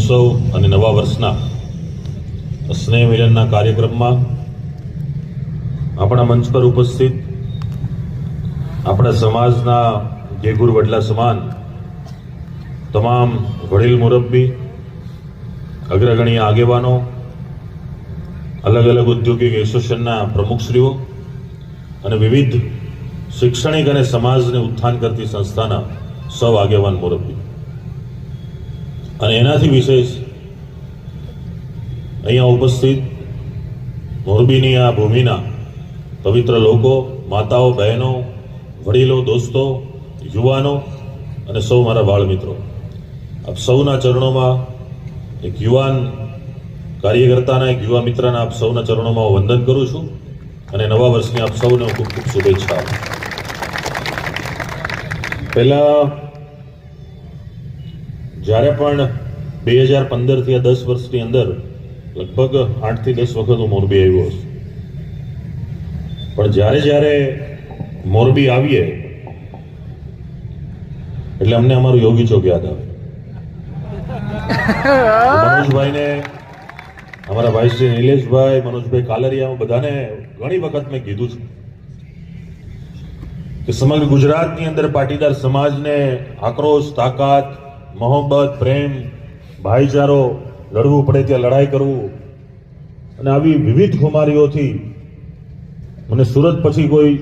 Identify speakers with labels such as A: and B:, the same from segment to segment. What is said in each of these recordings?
A: મહોત્સવ અને નવા વર્ષના સ્નેહ મિલનના કાર્યક્રમમાં આપણા મંચ પર ઉપસ્થિત આપણા સમાજના જેગુર વડલા સમાન તમામ વડીલ મુરબ્બી, અગ્રગણ્ય આગેવાનો, અલગ અલગ ઔદ્યોગિક એસોસિએશનના પ્રમુખશ્રીઓ અને વિવિધ શૈક્ષણિક અને સમાજને ઉત્થાન કરતી સંસ્થાના સૌ આગેવાન મુરબ્બી અને એનાથી વિશેષ અહીંયા ઉપસ્થિત મોરબીની આ ભૂમિના પવિત્ર લોકો, માતાઓ, બહેનો, વડીલો, દોસ્તો, યુવાનો અને સૌ મારા બાળ મિત્રો, આપ સૌના ચરણોમાં એક યુવાન કાર્યકર્તાના, એક યુવા મિત્રના આપ સૌના ચરણોમાં હું વંદન કરું છું અને નવા વર્ષની આપ સૌને ખૂબ ખૂબ શુભેચ્છા. પહેલા જ્યારે પણ 2015થી આ 10 વર્ષની અંદર લગભગ 8 થી 10 વખત હું મોરબી આવ્યો છું, પણ જ્યારે જ્યારે મોરબી આવીએ એટલે અમને અમારું યોગી ચોક યાદ આવે. મનોજભાઈને, અમારા ભાઈ શ્રી નિલેશભાઈ, મનોજભાઈ કાલરિયા, બધાને ઘણી વખત મેં કીધું છે કે સમગ્ર ગુજરાતની અંદર પાટીદાર સમાજને આક્રોશ, તાકાત, મોહબ્બત, પ્રેમ, ભાઈચારો, લડવું પડે ત્યાં લડાઈ કરવું અને આવી વિવિધ ખુમારીઓથી મને સુરત પછી કોઈ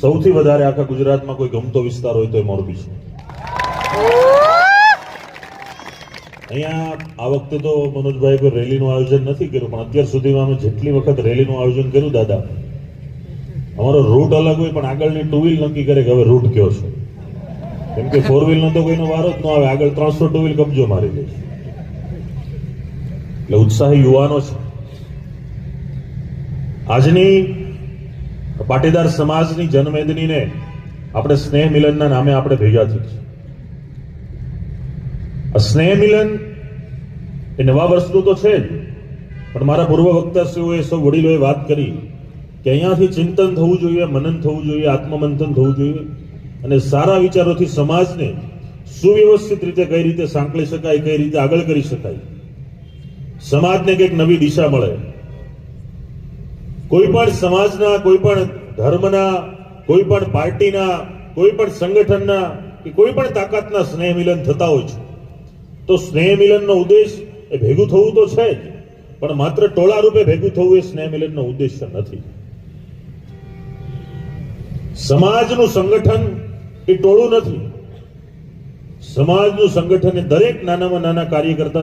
A: સૌથી વધારે આખા ગુજરાતમાં કોઈ ગમતો વિસ્તાર હોય તો એ મોરબી છે. અહીંયા આ વખતે તો મનોજભાઈ કોઈ રેલીનું આયોજન નથી કર્યું, પણ અત્યાર સુધીમાં અમે જેટલી વખત રેલીનું આયોજન કર્યું દાદા, અમારો રૂટ અલગ હોય પણ આગળની ટુ વ્હીલ નક્કી કરે કે હવે રૂટ કયો છે, કેમ કે ફોર વ્હીલ નો તો કોઈનો વારો જ ન આવે, આગળ 300 ટુ વ્હીલ કબજો મારી દે. એટલે ઉત્સાહી યુવાનો છે. આજની પાટીદાર સમાજની જન્મદિનીને આપણે સ્નેહ મિલનના નામે આપણે ભેગા થઈ છે. આ સ્નેહ મિલન એ નવા વર્ષનું તો છે જ, પણ મારા પૂર્વ વક્તાશ્રીઓએ, સૌ વડીલોએ વાત કરી કે અહીંયાથી ચિંતન થવું જોઈએ, મનન થવું જોઈએ, આત્મમંથન થવું જોઈએ અને સારા વિચારોથી સમાજને સુવ્યવસ્થિત રીતે કઈ રીતે સાંકળી શકાય, કઈ રીતે આગળ કરી શકાય, સમાજને કંઈક નવી દિશા મળે. કોઈ પણ સમાજના, કોઈ પણ ધર્મના, કોઈ પણ પાર્ટીના, કોઈ પણ સંગઠનના કે કોઈ પણ તાકાતના સ્નેહ મિલન થતા હોય છે, તો સ્નેહ મિલનનો ઉદ્દેશ એ ભેગું થવું તો છે જ, પણ માત્ર ટોળા રૂપે ભેગું થવું એ સ્નેહ મિલનનો ઉદ્દેશ્ય નથી. સમાજનું સંગઠન એ ટોળું નથી. સમાજનું સંગઠન એ દરેક નાનામાં નાના કાર્યકર્તા